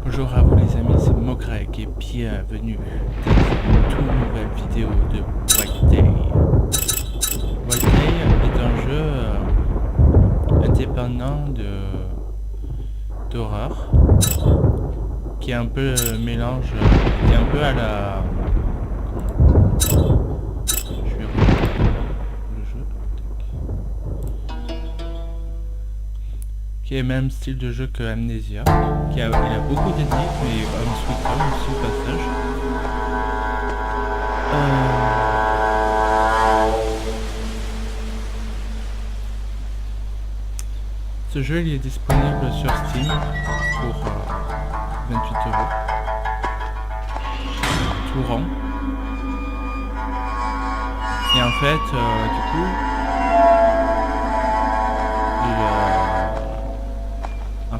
Bonjour à vous les amis, c'est Mogreg et bienvenue dans une toute nouvelle vidéo de White Day. White Day est un jeu indépendant d'horreur qui est un peu mélange, qui est un peu à la... Je vais reprendre le jeu. Qui est le même style de jeu que Amnesia. Il a beaucoup d'énigmes et Sweet Home aussi au passage. Ce jeu il est disponible sur Steam pour 28 €. Tout rond. Et en fait, du coup,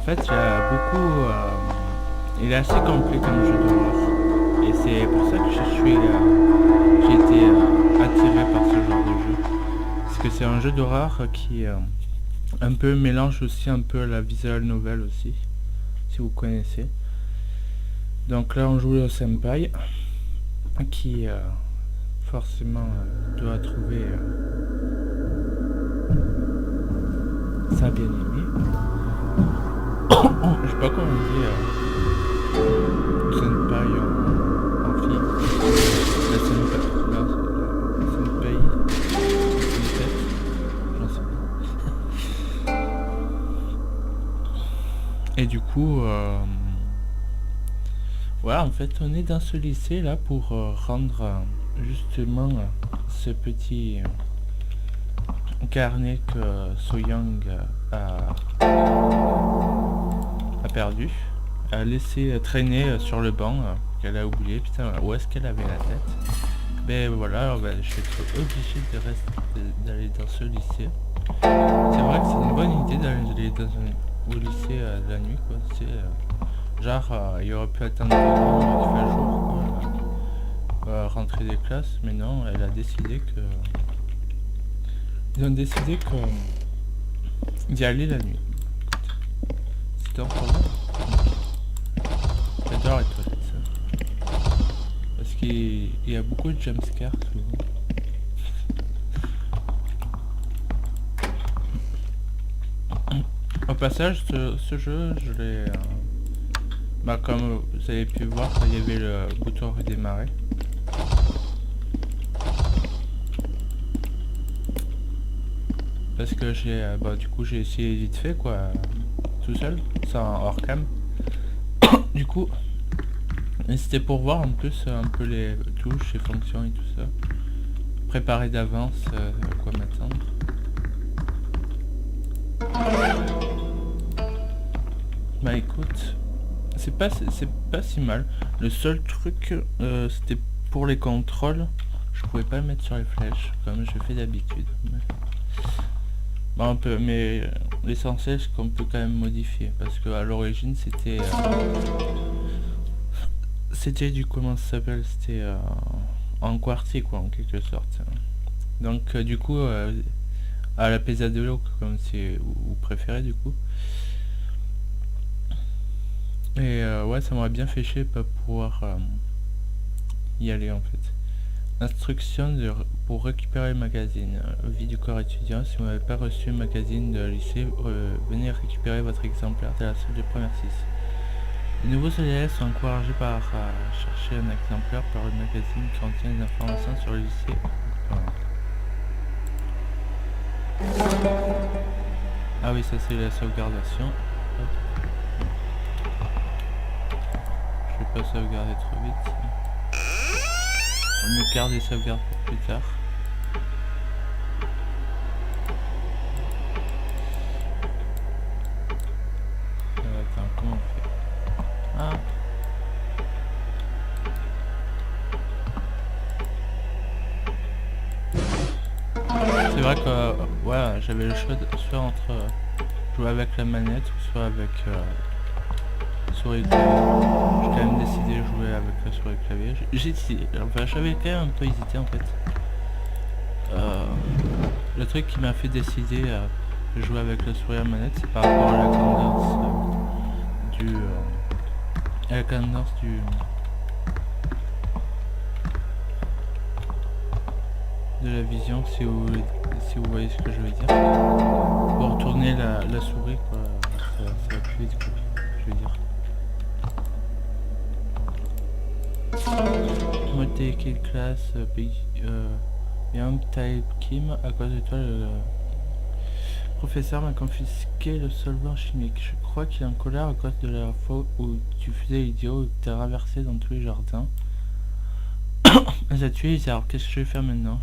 il y a beaucoup, il est assez complet comme jeu d'horreur et c'est pour ça que j'ai été attiré par ce genre de jeu, parce que c'est un jeu d'horreur qui un peu mélange aussi un peu la visual novel aussi, si vous connaissez. Donc là on joue le senpai qui forcément doit trouver sa bien-aimée. Je sais pas comment on dit senpai en fille. La senpai, là, la senpai, j'en sais pas. Et du coup, voilà, en fait, on est dans ce lycée là pour rendre justement ce petit carnet que So-Young a perdu, a laissé traîner sur le banc, qu'elle a oublié. Putain, où est-ce qu'elle avait la tête? Ben voilà, je vais être obligé d'aller dans ce lycée. C'est vrai que c'est une bonne idée d'aller au lycée la nuit, quoi. C'est genre, il aurait pu attendre qu'il fait jour, rentrer des classes, mais non, elle a décidé que... Ils ont décidé d'y aller la nuit. C'était encore là. qu'il y a beaucoup de jumpscares souvent. Au passage, ce jeu, je l'ai... bah, comme vous avez pu voir, il y avait le bouton redémarrer. Parce que j'ai... bah, du coup, j'ai essayé vite fait, quoi. Tout seul, sans hors cam. Du coup... Et c'était pour voir en plus un peu les touches et fonctions et tout ça. Préparer d'avance quoi m'attendre. Bah écoute, c'est pas si mal. Le seul truc c'était pour les contrôles, je pouvais pas le mettre sur les flèches comme je fais d'habitude. Bah, on peut, mais l'essentiel c'est qu'on peut quand même modifier parce que à l'origine c'était du comment ça s'appelle, c'était en QWERTY quoi en quelque sorte. Donc du coup à la Pesadelo comme si vous préférez du coup. Et ouais, ça m'aurait bien fait chier pas pouvoir y aller en fait. Instruction pour récupérer le magazine. Vie du corps étudiant, si vous n'avez pas reçu le magazine de lycée, venez récupérer votre exemplaire de la salle de première 6. Les nouveaux élèves sont encouragés par chercher un exemplaire par le magazine qui contient des informations sur le lycée. Ah oui, ça c'est la sauvegardation. Je vais pas sauvegarder trop vite. On me garde des sauvegardes pour plus tard. Attends, comment on fait? Ah. C'est vrai que ouais, j'avais le choix soit entre jouer avec la manette ou soit avec souris et clavier. J'ai quand même décidé de jouer avec la souris et clavier. J'ai décidé, enfin j'avais quand même un peu hésité en fait. Le truc qui m'a fait décider de jouer avec la souris et la manette, c'est par rapport à la cadence de la vision, si vous voyez ce que je veux dire. Pour tourner la souris quoi, ça va plus vite quoi, je veux dire. Moi t'es quelle classe? Young Type Kim, à cause de toi le professeur m'a confisqué le solvant chimique. Je crois qu'il est en colère à cause de la fois où tu faisais l'idiot et que t'as renversé dans tous les jardins. Elle a tué, alors qu'est-ce que je vais faire maintenant?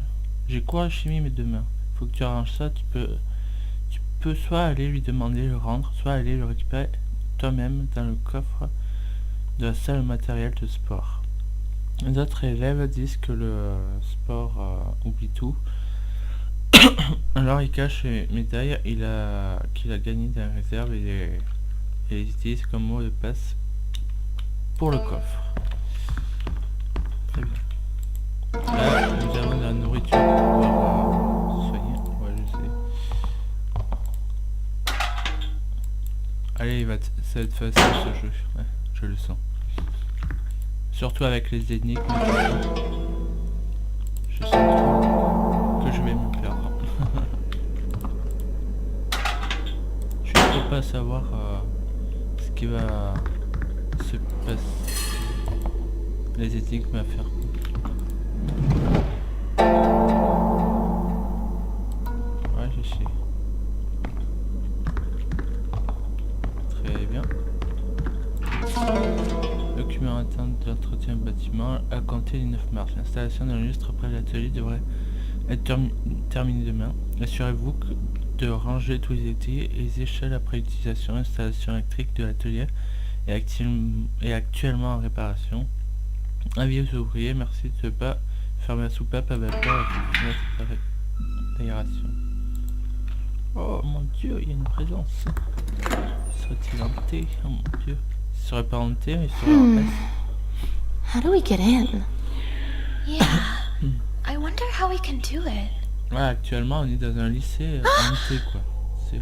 J'ai cours à chimie mes deux mains. Faut que tu arranges ça, tu peux soit aller lui demander de le rendre, soit aller le récupérer toi-même dans le coffre de la salle matériel de sport. Les autres élèves disent que le sport oublie tout. Alors il cache les médailles qu'il a gagnées dans la réserve et les utilise comme mot de passe pour le coffre. Très bien. Là, nous avons de la nourriture pour pouvoir soigner. Ouais, je sais. Allez, ça va être facile ce jeu. Ouais, je le sens. Surtout avec les énigmes. Je sens trop que je vais me perdre. Je ne peux pas savoir ce qui va se passer. Les énigmes à faire. Ouais, je sais. Très bien. Document atteinte d'entretien bâtiment à compter du 9 mars. L'installation d'un lustre près de l'atelier devrait être terminée demain. Assurez-vous de ranger tous les étais et les échelles après utilisation. L'installation électrique de l'atelier est actuellement en réparation. Avis aux ouvriers, merci de ne pas fermer la soupape à vapeur et l'aération. Oh mon dieu, il y a une présence. Serait-il hanté? Oh mon dieu. Il serait pas hanté, mais il serait en S. How do we get in? Yeah, I wonder how we can do it. Ouais, actuellement on est dans un lycée hanté quoi. C'est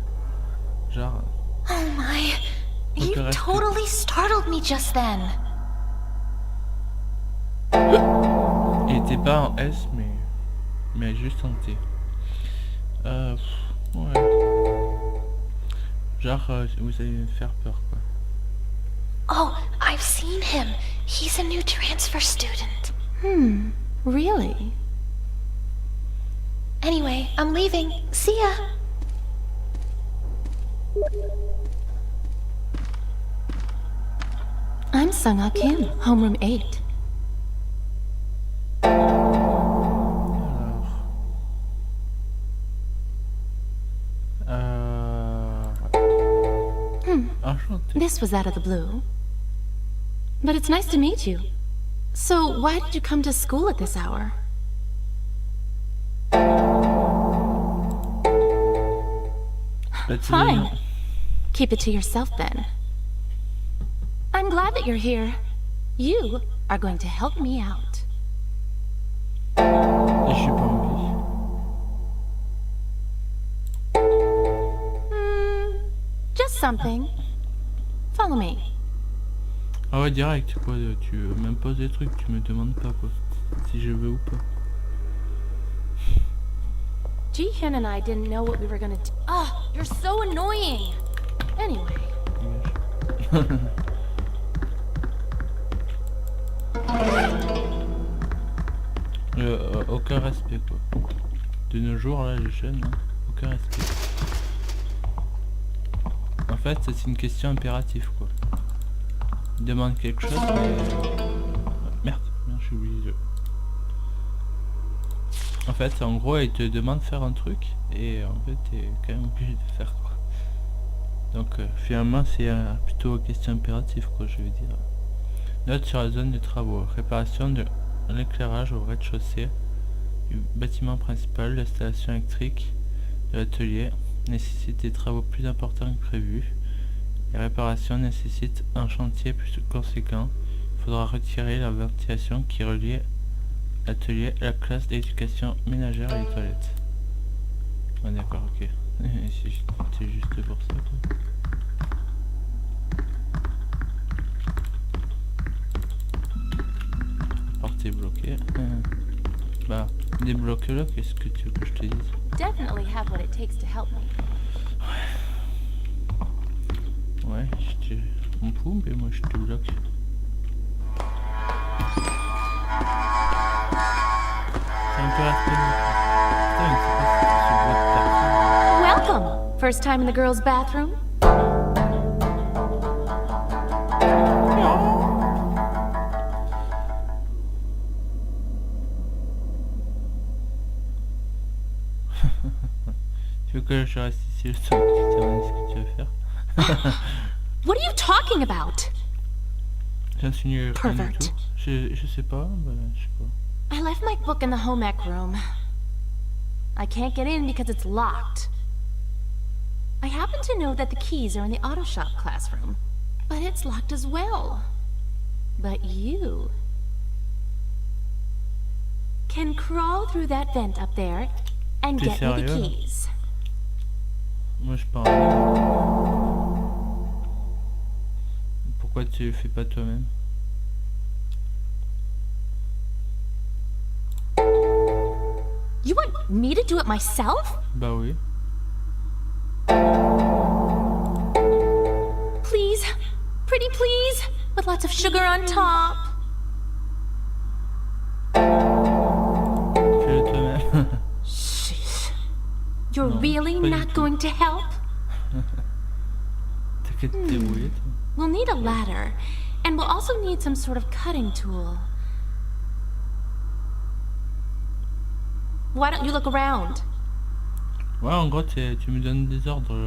genre... Oh my, you totally startled me just then. C'était pas en S, mais juste en T. Ouais. Genre, vous allez me faire peur, quoi. Oh, I've seen him. He's a new transfer student. Really? Anyway, I'm leaving. See ya. I'm Sung-Ah Kim, homeroom 8. Enchanté. This was out of the blue. But it's nice to meet you. So, why did you come to school at this hour? Fine. Keep it to yourself then. I'm glad that you're here. You are going to help me out. Je suis pas en vie. Just something. Follow me. Ah ouais, direct, quoi. Tu même poses des trucs, tu me demandes pas, quoi. Si je veux ou pas. Ji-hyun and I didn't know what we were gonna do. Oh, you're so annoying. Anyway. Aucun respect, quoi. De nos jours, là, les jeunes, hein, aucun respect. En fait, c'est une question impérative, quoi. Il demande quelque chose, mais... Merde, j'ai oublié. En fait, en gros, il te demande de faire un truc, et en fait, t'es quand même obligé de faire, quoi. Donc, finalement, c'est plutôt une question impérative, quoi, je veux dire. Note sur la zone de travaux. Réparation de l'éclairage au rez-de-chaussée du bâtiment principal. L'installation électrique de l'atelier nécessite des travaux plus importants que prévu. Les réparations nécessitent un chantier plus conséquent. Il faudra retirer la ventilation qui relie l'atelier à la classe d'éducation ménagère et les toilettes. Ah d'accord, ok. C'est juste pour ça, quoi. Porte est bloquée. Bah, débloque-le, qu'est-ce que tu veux que je te dise? Definitely have what it takes to help me. Ouais, on pompe et moi je te bloque. C'est un peu rapide. Putain, c'est pas ce bruit de personne. Welcome! First time in the girls' bathroom? Tu veux que je reste ici le temps que tu termines ce que tu vas faire? What are you talking about? J'insinue rien du Pervert. tout. Je sais pas, bah, je sais pas. I left my book in the home ec room. I can't get in because it's locked. I happen to know that the keys are in the auto shop classroom, but it's locked as well. But you can crawl through that vent up there and T'es get me the sérieux, là? keys. Moi je parle. Pourquoi tu le fais pas toi-même? You want me to do it myself? Bah oui. Please, pretty please, with lots of sugar on top. Fais-le toi-même. Jeez. You're Non, really pas du not tout. going to help? T'as qu'à te débrouiller, toi. We'll need a ladder, and we'll also need some sort of cutting tool. Why don't you look around? Ouais, en gros, tu me donnes des ordres,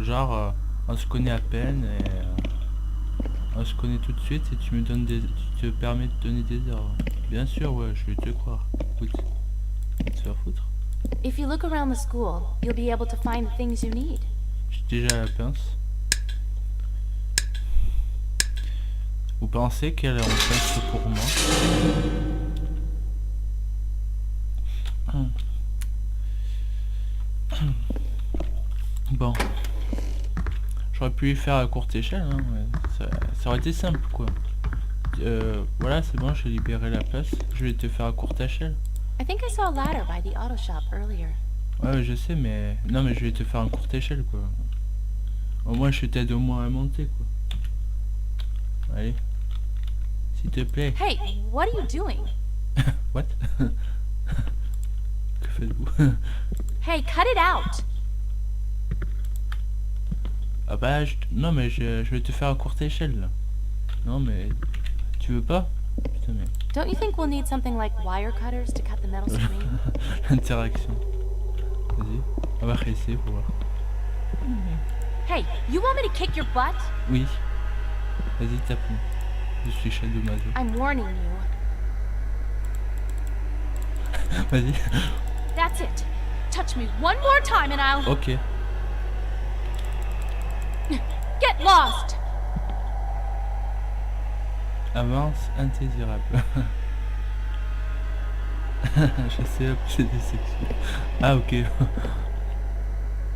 genre, on se connaît à peine, et on se connaît tout de suite, et tu te permets de donner des ordres. Bien sûr, ouais, je vais te croire. Écoute, tu vas foutre. If you look around the school, you'll be able to find the things you need. J'ai déjà la pince. Vous pensez qu'elle est en pince pour moi? Bon. J'aurais pu y faire à courte échelle, hein, ouais. Ça aurait été simple, quoi. voilà, c'est bon, j'ai libéré la place. Je vais te faire à courte échelle. I think I saw a ladder by the auto shop earlier. Ouais, je sais, mais... Non, mais je vais te faire en courte échelle, quoi. Au moins, je t'aide au moins à monter, quoi. Allez. S'il te plaît. Hey, what are you doing? What? Que faites-vous? Hey, cut it out! Ah bah, non, mais je vais te faire à courte échelle, là. Non, mais... Tu veux pas? Putain, mais... Don't you think we'll need something like wire cutters to cut the metal screen? L'interaction. Vas-y. On va essayer pour voir. Hey, you want me to kick your butt? Oui. Vas-y, tape-moi. Je suis Shadow-Maso. I'm warning you. Vas-y. That's it. Touch me one more time and I'll... Ok. Get lost! Avance indésirable. Je sais, c'est des sexuels. Ah ok.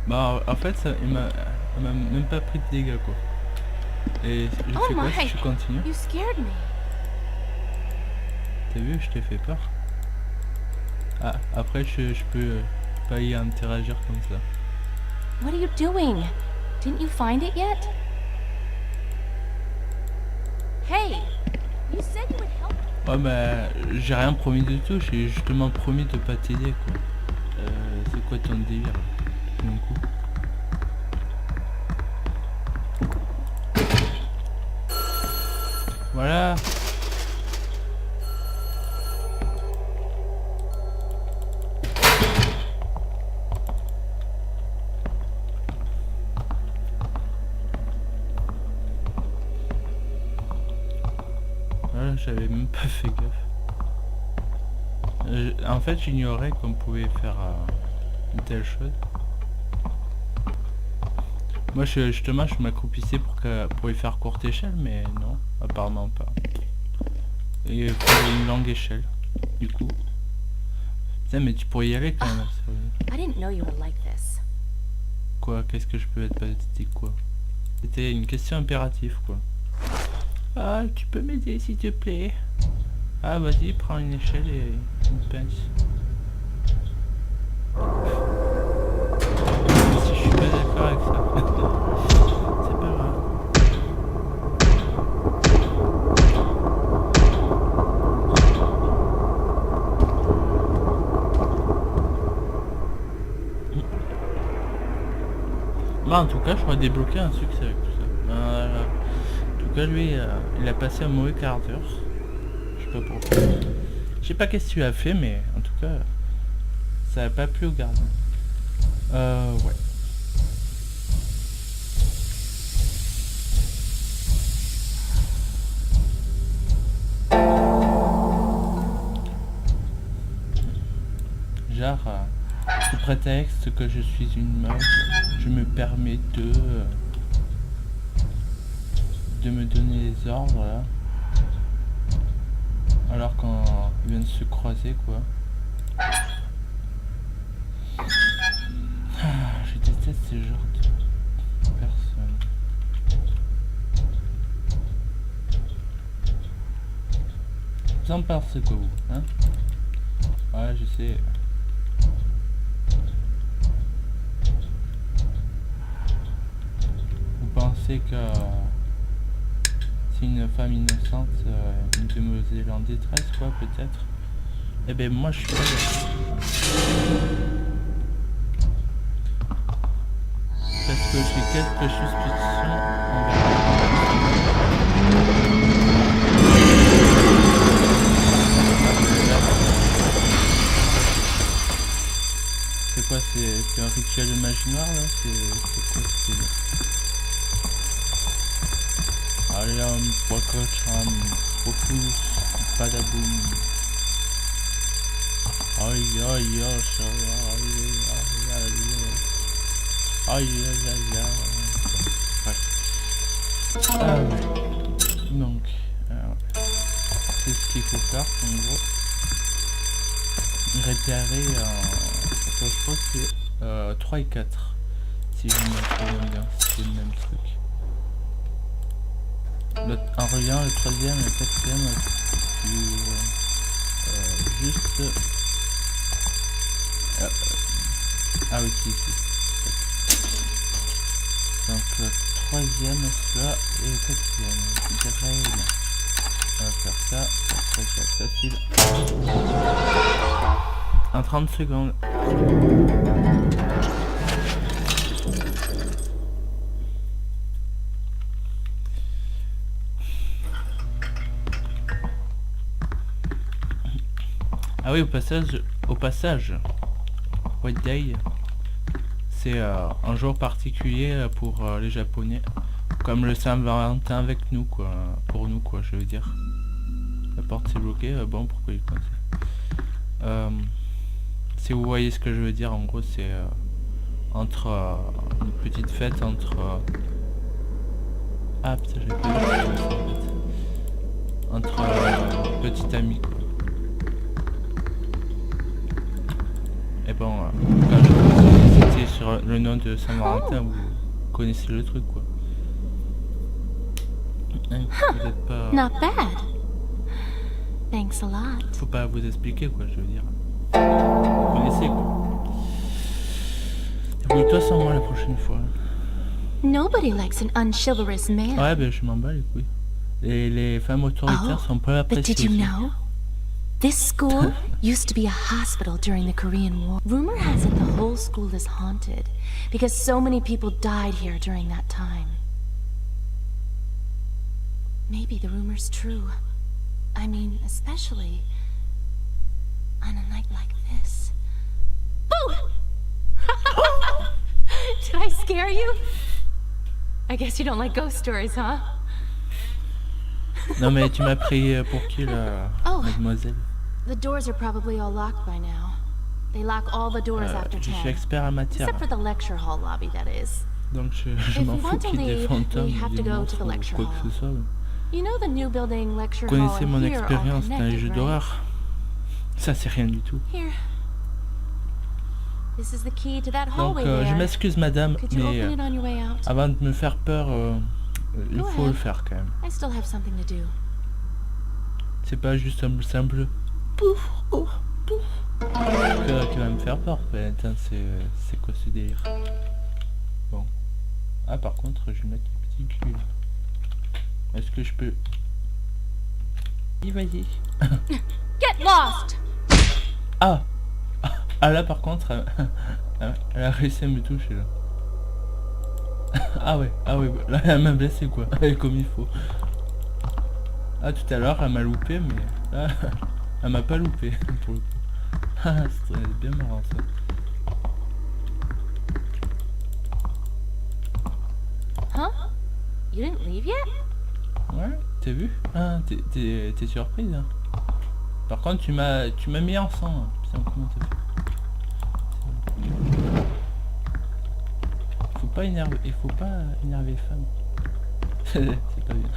Bah en fait ça, il m'a même pas pris de dégâts quoi. Et je Oh fais quoi my! si je continue? You scared me. T'as vu, je t'ai fait peur. Ah, après je peux pas y interagir comme ça. What are you doing? Didn't you find it yet? Hey, you said you would help. Ouais bah j'ai rien promis du tout, j'ai justement promis de pas t'aider quoi. C'est quoi ton délire là, d'un coup? Voilà. Voilà, j'avais même pas fait gaffe. En fait, j'ignorais qu'on pouvait faire une telle chose. Moi, justement, je m'accroupissais pour y faire courte échelle, mais non, apparemment pas. Et il faut une longue échelle, du coup. Putain, mais tu pourrais y aller quand même, sérieux. I didn't know you were like this. Quoi? Qu'est-ce que je peux être pathétique, quoi? C'était une question impérative, quoi. Ah, tu peux m'aider, s'il te plaît? Ah, vas-y, prends une échelle et une pince. Si je suis pas d'accord avec ça. C'est pas grave. Bah, en tout cas, je pourrais débloquer un succès avec tout ça. Voilà. En tout cas, lui, il a passé un mauvais quart d'heure. Je sais pas pourquoi. Je sais pas qu'est-ce que tu as fait, mais en tout cas, ça a pas plu au gardien. Ouais. Genre, sous prétexte que je suis une meuf, je me permets de me donner les ordres là. Alors qu'on vient de se croiser quoi. Je déteste ce genre de personnes. Vous en pensez quoi vous, hein? Ouais, je sais. Vous pensez que c'est une femme innocente, une demoiselle en détresse, quoi, peut-être? Eh ben, moi, je suis pas d'accord. Parce que j'ai quelques suspicions envers c'est quoi, c'est un rituel de magie noire, là? C'est quoi, c'est... Alam Wakacham Focus Badaboom. Aïe aïe aïe aïe aïe. Ah ouais. Donc c'est ce qu'il faut faire en gros. Réparer je crois que c'est 3 et 4 si je me souviens bien, c'est le même truc. en reliant le troisième et le quatrième, juste... ah oui, si. Donc le troisième, celui-là, et le quatrième. Je dirais bien. On va faire ça, ça va être facile. En 30 secondes. Ah oui, au passage, White Day, c'est un jour particulier pour les Japonais, comme le Saint-Valentin avec nous, quoi, pour nous, quoi, je veux dire. La porte s'est bloquée, bon, pourquoi il est coincé? Si vous voyez ce que je veux dire, en gros, c'est entre une petite fête entre... ah putain, j'avais pas vu ça, en fait. Entre petits amis, quoi. Et bon, quand c'était sur le nom de Saint-Valentin, vous connaissez le truc, quoi. Hein, vous êtes pas... Not bad. Thanks a lot. Faut pas vous expliquer, quoi, je veux dire. Vous connaissez, quoi. Débrouille-toi sans moi la prochaine fois. Nobody likes an unchivalrous man. Ouais, ben je m'en bats les couilles. Les femmes autoritaires sont pas But appréciées did you aussi. know? This school used to be a hospital during the Korean War. Rumor has it the whole school is haunted because so many people died here during that time. Maybe the rumor's true. I mean, especially on a night like this. Boo! Did I scare you? I guess you don't like ghost stories, huh? Non mais tu m'as pris pour qui là, Oh. mademoiselle? The doors are probably all locked by now. They lock all the doors after Je suis 10. expert en matière. Except for the lecture hall lobby, that is. Donc je If m'en we fous want to qu'il y ait des leave, fantômes, we have des to go to monstres the ou lecture quoi que hall. ce soit. You know the new building lecture Vous hall connaissez and mon here are all expérience dans les connected, jeux right? d'horreur. Ça c'est rien du tout. Here. This is the key to that Donc hallway je there. m'excuse madame, Could you mais open it on your way out? avant de me faire peur, il Go faut ahead. le faire quand même. I still have something to do. C'est pas juste un simple pouf, oh, pouf qui va me faire peur. Putain, c'est quoi ce délire? Bon. Ah par contre je vais mettre le petit cul là. Est-ce que je peux... Y vas-y. Get lost! Ah. Ah là par contre elle a réussi à me toucher là. Ah ouais, là elle m'a blessé quoi, comme il faut. Ah tout à l'heure elle m'a loupé mais là elle m'a pas loupé pour le coup. Ah c'est bien marrant ça. Huh? You didn't leave yet? Ouais, t'as vu? Ah t'es surprise hein. Par contre tu m'as mis en sang hein. Putain comment t'as fait? Il faut pas énerver les femmes. C'est pas bien.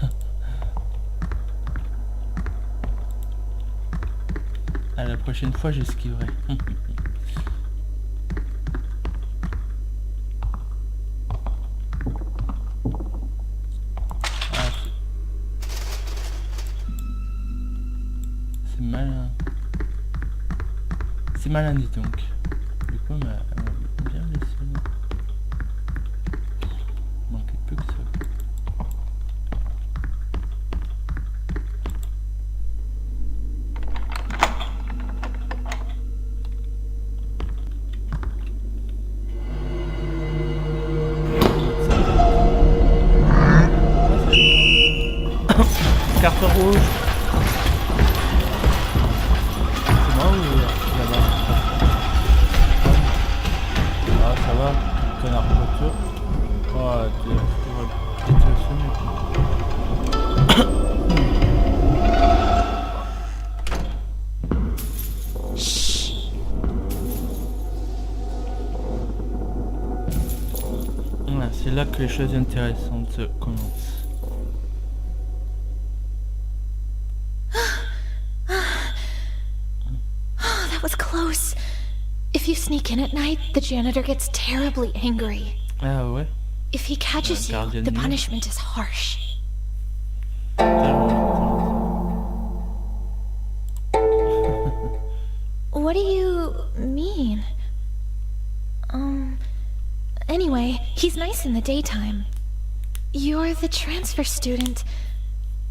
À la prochaine fois j'esquiverai. Ah, c'est malin. C'est malin dis donc. Du coup elle m'a bien laissé. Manquait plus que ça. Carte rouge. C'est moi ou là-bas? Ah ça va, connard de voiture. Oh tu vas peut-être le semer. Voilà, c'est là que les choses intéressantes commencent. That was close. If you sneak in at night, the janitor gets terribly angry. Ah ouais. If he catches you, Guardian the New. punishment is harsh. nice in the daytime. You're the transfer student.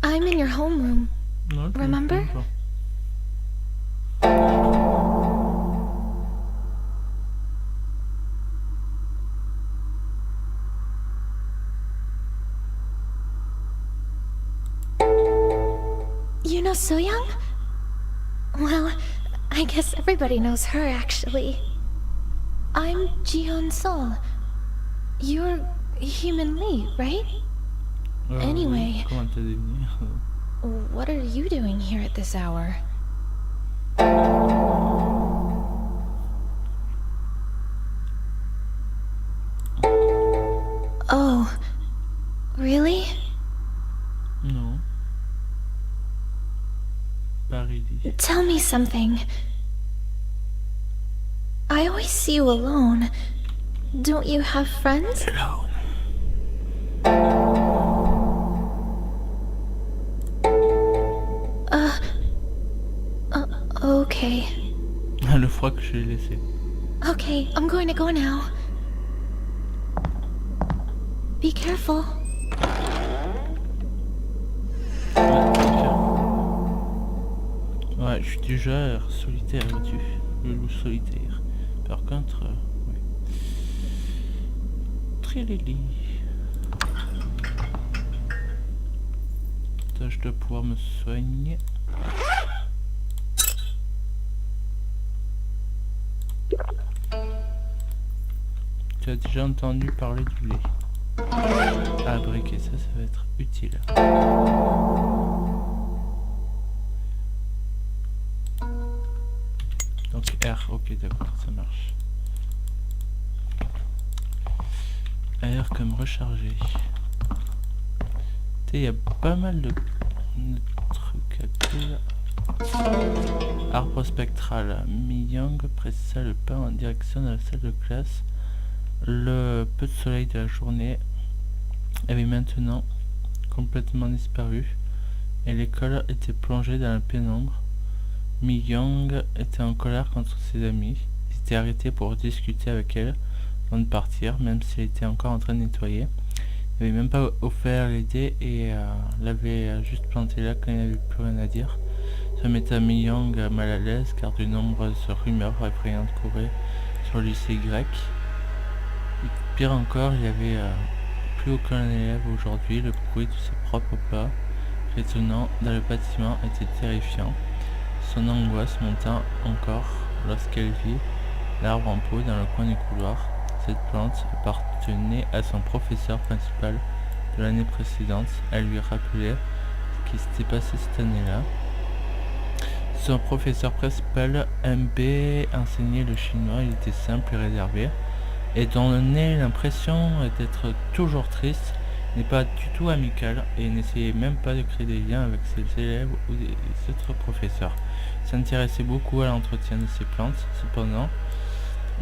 I'm in your homeroom. Non, je me Remember? souviens pas. You know So-young? Well, I guess everybody knows her, actually. I'm Ji-Yeon Sol. You're Human Lee, right? Anyway. Oui, comment t'as deviné? What are you doing here at this hour? Oh, really? Non. Paris. Tell me something. I always see you alone. Don't you have friends? Alone. Okay. Le froid que je l'ai laissé. Okay, I'm going to go now. Be careful. Ouais, je suis du genre solitaire, vois-tu. Le loup solitaire. Par contre, ouais. Trilili. Tâche de pouvoir me soigner. Tu as déjà entendu parler du lait. Ah, briquet, ça va être utile. Donc R, ok, d'accord, ça marche. R comme recharger. Il y a pas mal de trucs à dire. Arbre spectral. Mi-Young précisa le pas en direction de la salle de classe. Le peu de soleil de la journée avait maintenant complètement disparu et l'école était plongée dans la pénombre. Mi-Young était en colère contre ses amis. Il s'était arrêté pour discuter avec elle avant de partir, même s'il était encore en train de nettoyer. Il n'avait même pas offert l'aider et l'avait juste planté là quand il n'avait plus rien à dire. Ça mettait Mi-Young mal à l'aise car de nombreuses rumeurs effrayantes couraient sur le lycée grec. Et pire encore, il n'y avait plus aucun élève aujourd'hui. Le bruit de ses propres pas résonnant dans le bâtiment était terrifiant. Son angoisse monta encore lorsqu'elle vit l'arbre en pot dans le coin du couloir. Cette plante appartenait à son professeur principal de l'année précédente. Elle lui rappelait ce qui s'était passé cette année-là. Son professeur principal, MB, enseignait le chinois. Il était simple et réservé et donnait l'impression d'être toujours triste, n'est pas du tout amical et n'essayait même pas de créer des liens avec ses élèves ou des autres professeurs. Il s'intéressait beaucoup à l'entretien de ses plantes. Cependant,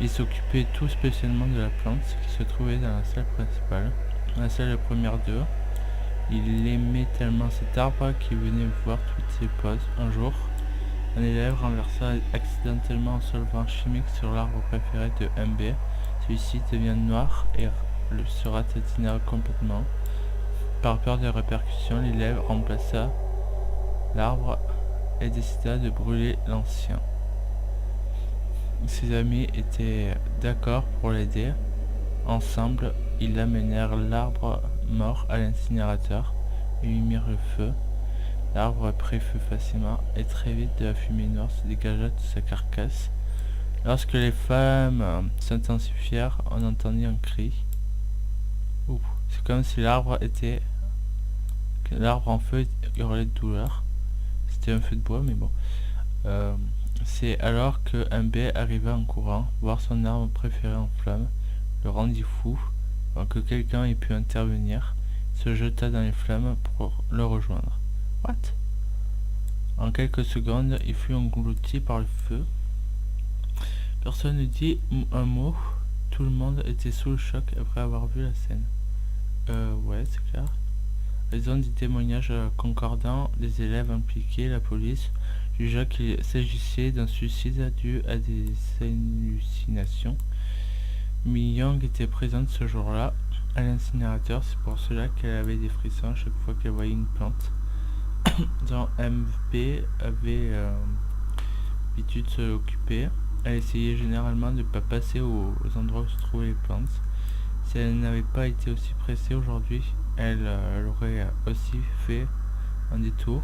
il s'occupait tout spécialement de la plante qui se trouvait dans la salle principale, la salle de première 2. Il aimait tellement cet arbre qu'il venait voir toutes ses pauses. Un jour, un élève renversa accidentellement un solvant chimique sur l'arbre préféré de MB. Celui-ci devient noir et se ratatina complètement. Par peur des répercussions, l'élève remplaça l'arbre et décida de brûler l'ancien. Ses amis étaient d'accord pour l'aider. Ensemble, ils amenèrent l'arbre mort à l'incinérateur et lui mirent le feu. L'arbre prit feu facilement et très vite de la fumée noire se dégagea de sa carcasse. Lorsque les flammes s'intensifièrent, on entendit un cri. C'est comme si l'arbre en feu hurlait de douleur. C'était un feu de bois, mais bon. C'est alors que MB arriva en courant, voir son arbre préféré en flammes, le rendit fou. Avant que quelqu'un ait pu intervenir, il se jeta dans les flammes pour le rejoindre. What? En quelques secondes, il fut englouti par le feu. Personne ne dit un mot. Tout le monde était sous le choc après avoir vu la scène. Ouais, c'est clair. Ils ont des témoignages concordants des élèves impliqués. La police jugea qu'il s'agissait d'un suicide dû à des hallucinations. Mi-Young était présente ce jour-là. à l'incinérateur. C'est pour cela qu'elle avait des frissons à chaque fois qu'elle voyait une plante. Dans MV avait l'habitude de s'occuper. Elle essayait généralement de ne pas passer aux endroits où se trouvaient les plantes. Si elle n'avait pas été aussi pressée aujourd'hui, elle aurait aussi fait un détour.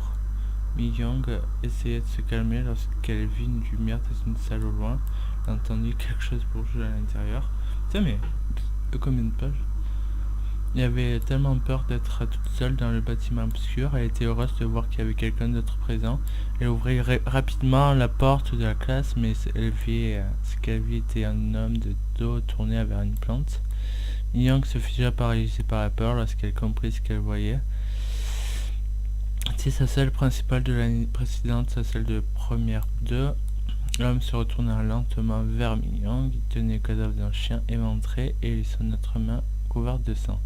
Mi-Young essayait de se calmer lorsqu'elle vit une lumière dans une salle au loin. Elle entendit quelque chose bouger à l'intérieur. Tiens, mais combien de pages? Il avait tellement peur d'être toute seule dans le bâtiment obscur. Elle était heureuse de voir qu'il y avait quelqu'un d'autre présent. Elle ouvrit rapidement la porte de la classe, mais ce qu'elle vit était un homme de dos tourné vers une plante. Mi-Young se figea paralysée par la peur lorsqu'elle comprit ce qu'elle voyait. C'est sa salle principale de l'année précédente, sa salle de première 2. L'homme se retourna lentement vers Mi-Young. Il tenait le cadavre d'un chien éventré et son autre main couverte de sang.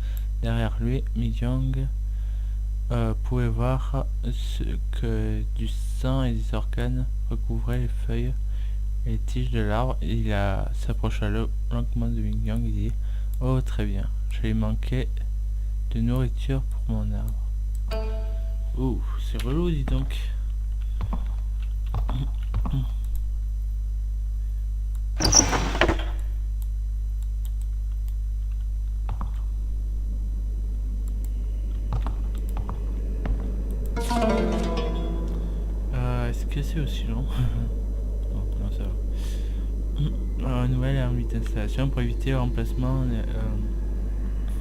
Derrière lui, Mi-Young pouvait voir que du sang et des organes recouvraient les feuilles et les tiges de l'arbre. Il s'approcha lentement de Mi-Young et dit « Oh, très bien, je lui manquais de nourriture pour mon arbre. » Ouh, c'est relou, dis donc. Est-ce que c'est aussi long? Non, ça va. Nouvelle ermite d'installation pour éviter le remplacement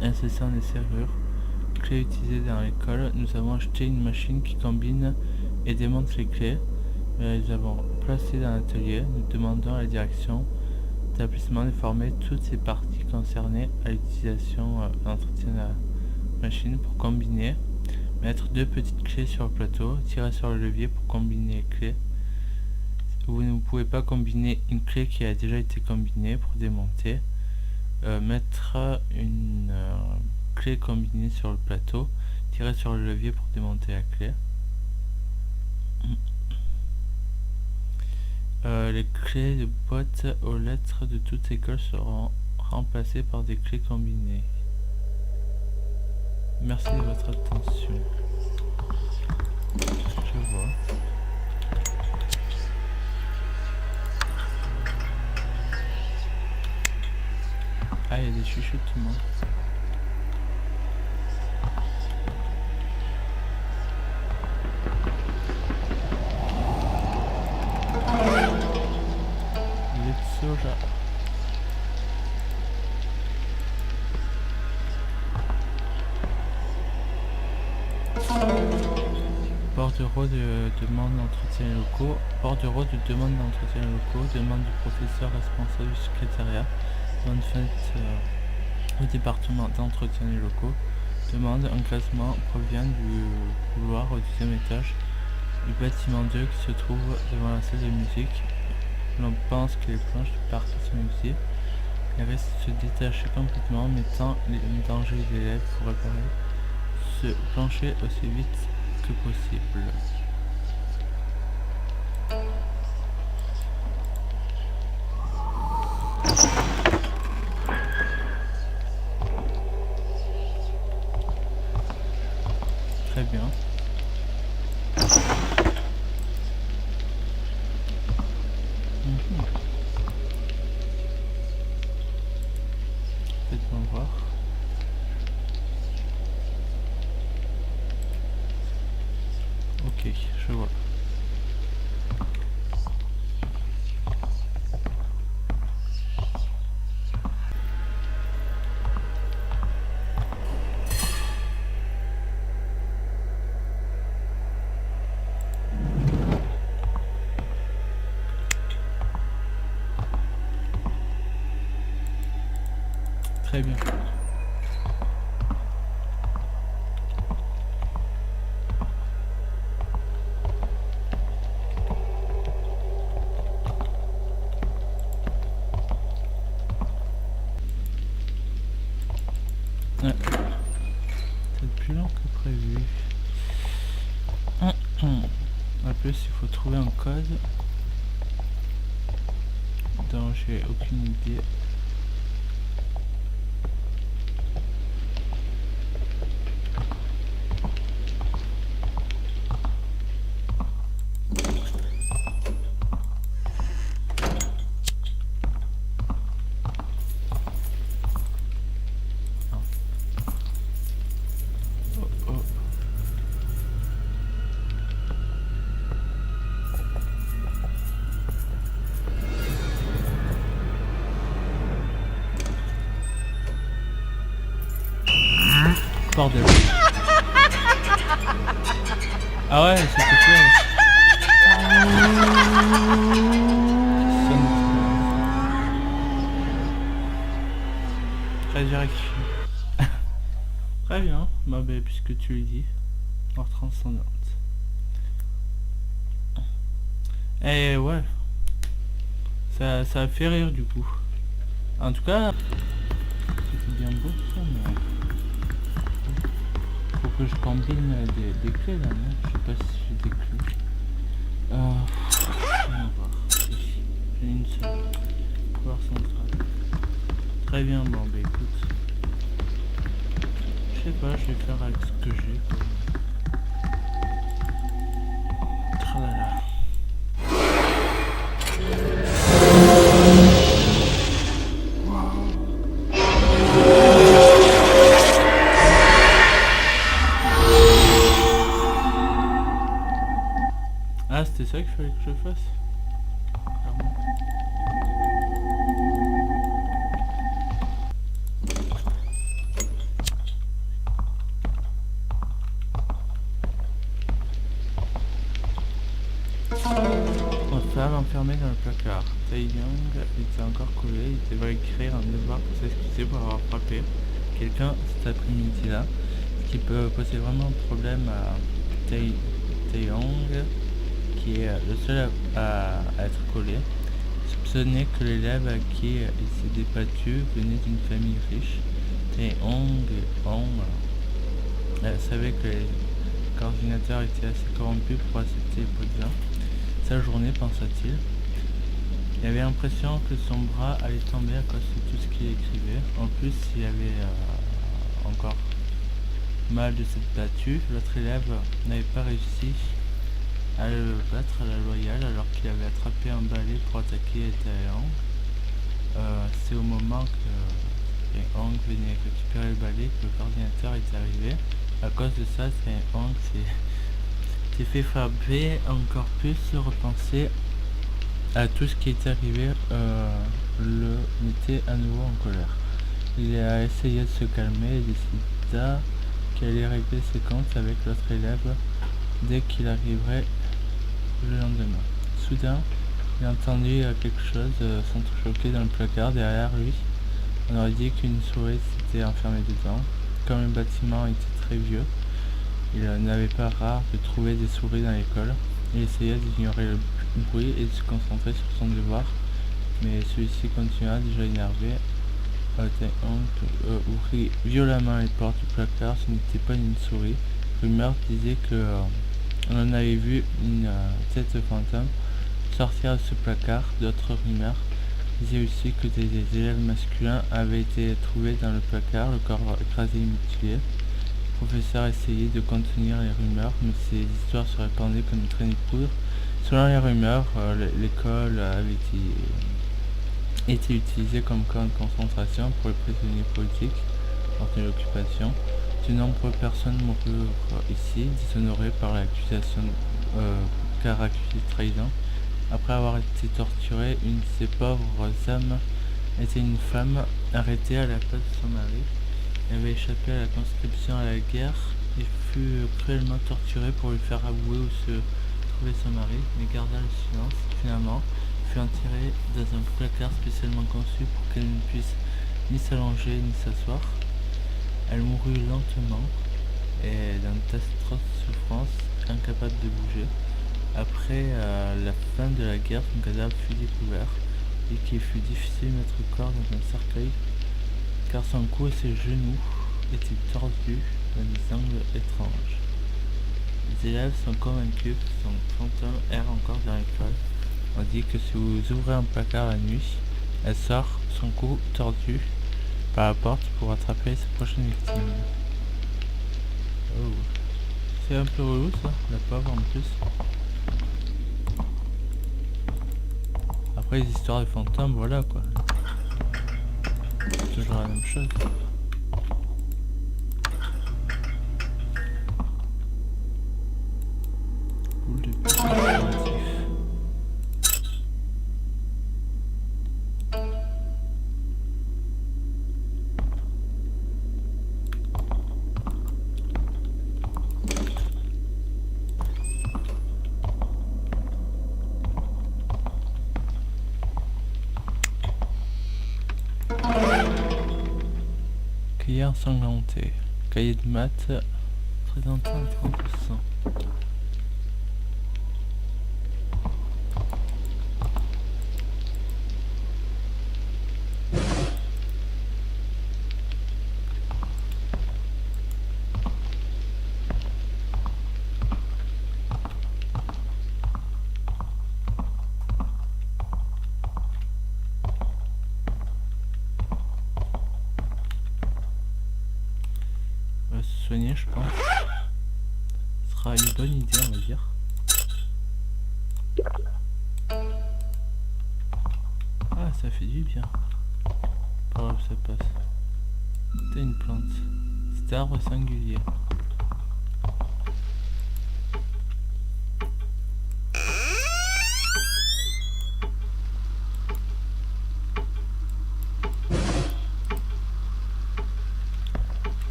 incessant des serrures. Clés utilisées dans l'école. Nous avons acheté une machine qui combine et démonte les clés. Nous avons placé dans l'atelier. Nous demandons à la direction d'établissement de former toutes ces parties concernées à l'utilisation d'entretien de la machine pour combiner. Mettre 2 petites clés sur le plateau, tirer sur le levier pour combiner les clés. Vous ne pouvez pas combiner une clé qui a déjà été combinée pour démonter. Mettre une clé combinée sur le plateau, tirer sur le levier pour démonter la clé. Les clés de boîte aux lettres de toute école seront remplacées par des clés combinées. Merci de votre attention. Je vois. Ah, il y a des chuchotements. Il est de soja. Bordereau de demande d'entretien locaux. Bordereau de demande d'entretien locaux. Demande du professeur responsable du secrétariat. Demande faite au département d'entretien des locaux. Demande, un classement provient du couloir au 2e étage du bâtiment 2 qui se trouve devant la salle de musique. L'on pense que les planches de partie sont usées. Elles restent se détacher complètement, mettant en danger les élèves pour réparer ce plancher aussi vite que possible. Très bien. Faites-moi voir. Ok, je vois. Très bien. Ouais. C'est plus long que prévu. En plus, il faut trouver un code dont j'ai aucune idée. bordel. Ah ouais, c'était fait. Très direct. Très bien, bah, puisque tu le dis, hors transcendante. Et ouais, ça a fait rire du coup. En tout cas, c'était bien beau ça, mais faut que je combine des clés là, non? Je sais pas si j'ai des clés. On va voir. Ici, j'ai une seule. Couloir central. Très bien, bon bah écoute. Je sais pas, je vais faire avec ce que j'ai. Tralala. Ah, c'était ça qu'il fallait que je fasse. Clairement. Femme enfermée dans le placard. Tai Young était encore collé, il devait écrire un devoir pour s'excuser pour avoir frappé quelqu'un cet après-midi-là, ce qui peut poser vraiment un problème à Tai Young, qui est le seul à être collé. Soupçonnait que l'élève à qui il s'est débattu venait d'une famille riche. Tai Young savait que les coordinateurs étaient assez corrompus pour accepter les pots de vin. Sa journée, pensa-t-il. Il avait l'impression que son bras allait tomber à cause de tout ce qu'il écrivait. En plus, il avait encore mal de s'être battu. L'autre élève n'avait pas réussi à le battre à la loyale alors qu'il avait attrapé un balai pour attaquer Taeyong. C'est au moment que Taeyong venait récupérer le balai que le coordinateur est arrivé. À cause de ça, Taeyong s'est fait frapper, encore plus repenser à tout ce qui était arrivé, le mettait à nouveau en colère. Il a essayé de se calmer et décida qu'il allait régler ses comptes avec l'autre élève dès qu'il arriverait le lendemain. Soudain, il a entendu quelque chose s'entrechoquer dans le placard derrière lui. On aurait dit qu'une souris s'était enfermée dedans. Comme le bâtiment était très vieux, il n'avait pas rare de trouver des souris dans l'école. Il essaya d'ignorer le bruit et de se concentrer sur son devoir, mais celui-ci continua, déjà énervé. Ouvrit violemment les portes du placard. Ce n'était pas une souris. Rumeur disait que on avait vu une tête fantôme sortir de ce placard. D'autres rumeurs disaient aussi que des élèves masculins avaient été trouvés dans le placard, le corps écrasé et mutilé. Le professeur essayait de contenir les rumeurs, mais ces histoires se répandaient comme une traînée de poudre. Selon les rumeurs, l'école avait été utilisée comme camp de concentration pour les prisonniers politiques lors de l'occupation. De nombreuses personnes moururent ici, déshonorées par l'accusation car accusées de trahison. Après avoir été torturée, une de ces pauvres âmes était une femme arrêtée à la place de son mari. Elle avait échappé à la conscription à la guerre et fut cruellement torturée pour lui faire avouer où se trouvait son mari, mais garda le silence. Finalement, fut enterrée dans un placard spécialement conçu pour qu'elle ne puisse ni s'allonger ni s'asseoir. Elle mourut lentement et dans d'atroces souffrances, incapable de bouger. Après la fin de la guerre, son cadavre fut découvert et qu'il fut difficile de mettre le corps dans un cercueil car son cou et ses genoux étaient tordus dans des angles étranges. Les élèves sont convaincus que son fantôme erre encore dans l'école. On dit que si vous ouvrez un placard la nuit, elle sort son cou tordu par la porte pour attraper ses prochaines victimes. Oh. C'est un peu relou ça, la pauvre en plus. Après les histoires de fantômes, voilà quoi. C'est toujours la même chose. Cool depuis informatif. Lumière ensanglantée. Cahier de maths présentant un 30%. On va se soigner, je pense. Ce sera une bonne idée, on va dire. Ah, ça fait du bien. Par là où ça passe. C'était une plante. C'était arbre singulier.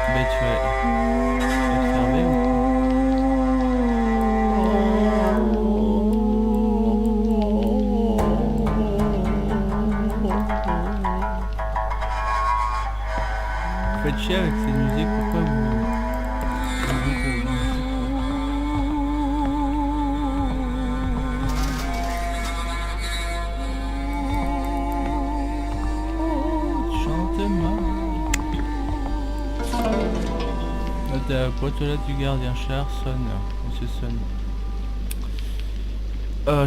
Ben, tu vas observer ou vous faites chier avec ces musiques, pourquoi vous dites de la musique, quoi. Tu chantes mal. La boîte aux lettres du gardien cher sonne. Monsieur sonne.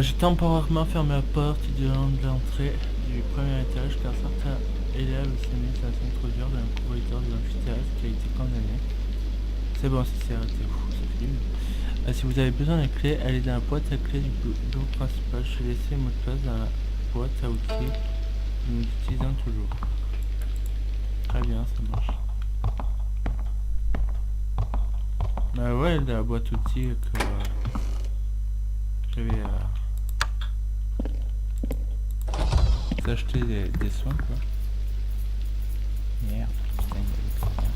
J'ai temporairement fermé la porte de l'entrée du premier étage car certains élèves s'amusent à s'introduire dans le corridor de l'amphithéâtre qui a été condamné. C'est bon, c'est arrêté. Ça fait du bien. Si vous avez besoin de clé, allez dans la boîte à clé du bureau principal. Je vais laisser le mot de passe dans la boîte à outils que nous utilisons toujours. Très bien, ça marche. Bah ouais, la boîte outils que j'avais acheté des soins quoi. Merde, putain, il y avait trop bien.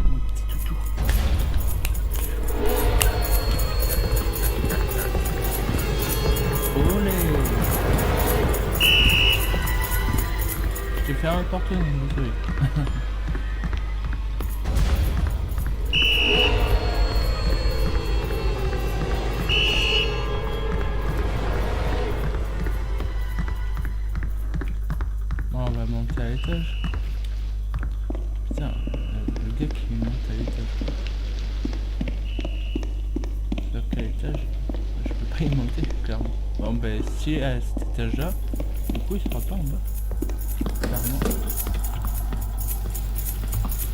Mon petit toutou. Olé. Je t'ai fait un porte désolé. Bon, on va monter à l'étage. Putain, le gars qui monte à l'étage. Sur quel étage? Je peux pas y monter, clairement. Bon, ben, si à cet étage-là, du coup, il sera pas en bas. Clairement.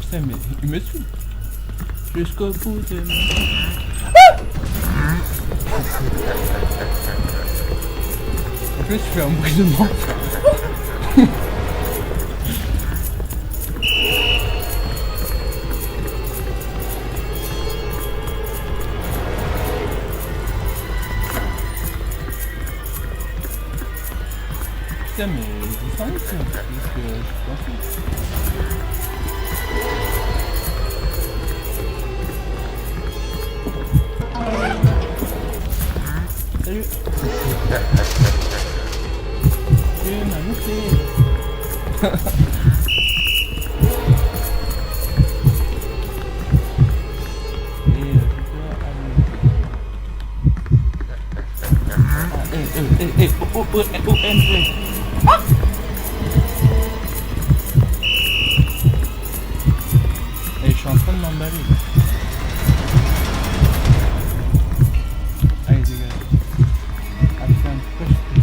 Putain, mais il me suit. Jusqu'au bout de En plus, je fais un bruit de mort. Putain, mais ils descendent ici, hein, parce que je suis pas Salut. Tu m'as loupé. Et je peux aller. OMG. Et je suis en train de m'emballer là. Allez dégage. Ah putain, pourquoi je fais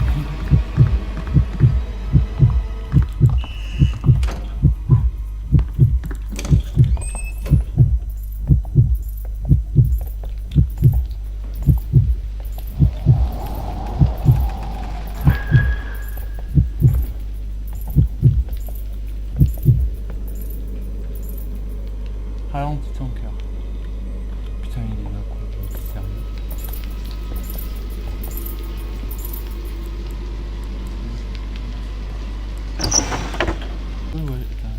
Oui, oui, attends.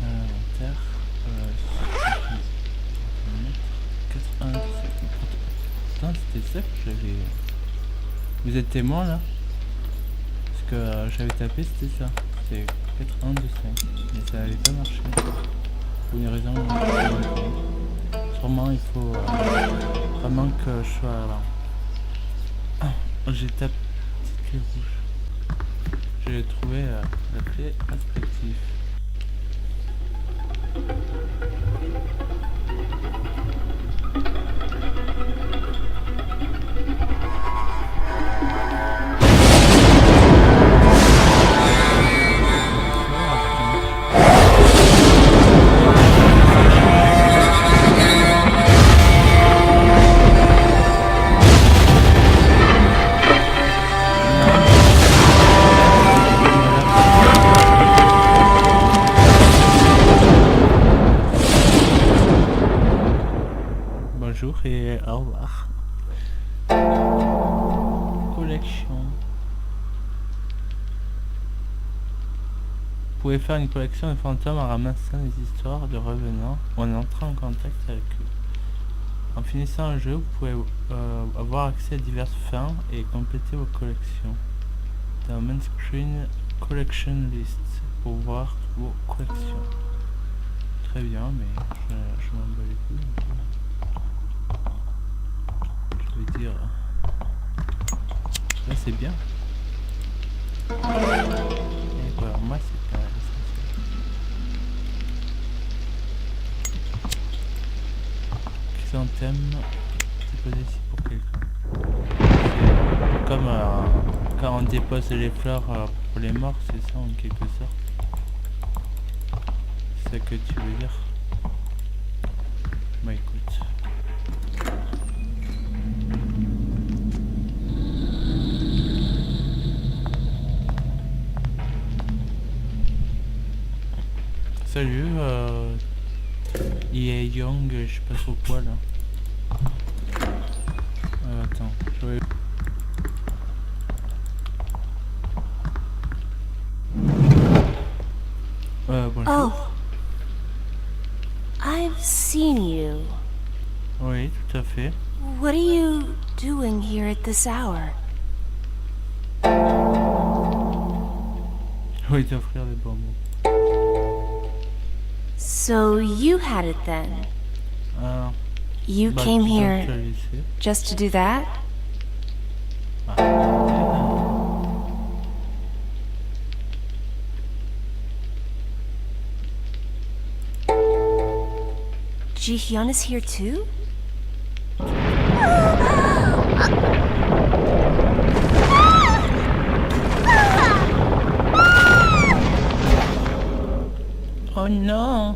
Inventaire. 4, 1, 17. Putain, c'était ça que j'avais. Vous êtes témoin là? Parce que j'avais tapé, c'était ça. C'était 4, 1, 2, 5. Mais ça n'avait pas marché. Pour une raison. Sûrement, il faut vraiment que je sois là. J'ai tapé petite clé rouge. J'ai trouvé la clé perspective. Bonjour et au revoir. Collection. Vous pouvez faire une collection de fantômes en ramassant des histoires de revenants ou en entrant en contact avec eux. En finissant un jeu, vous pouvez avoir accès à diverses fins et compléter vos collections. Dans Main Screen Collection List pour voir vos collections. Très bien, mais je m'en bats les couilles. Je veux dire, là c'est bien. Et voilà, moi c'est pas essentiel. Chrysanthème, c'est posé ici pour quelqu'un. C'est comme quand on dépose les fleurs pour les morts, c'est ça en quelque sorte. C'est ça que tu veux dire? Bah écoute. Salut, EA Young, je sais pas trop quoi là. Attends, je vais... bonjour. Oh, I've seen you. Oui, tout à fait. What are you doing here at this hour? Je vais t'offrir des bonbons. So you had it then? Ah, You bah, came tu dois here te laisser. just to do that? Ah. Ji-hyun is here too? Oh non!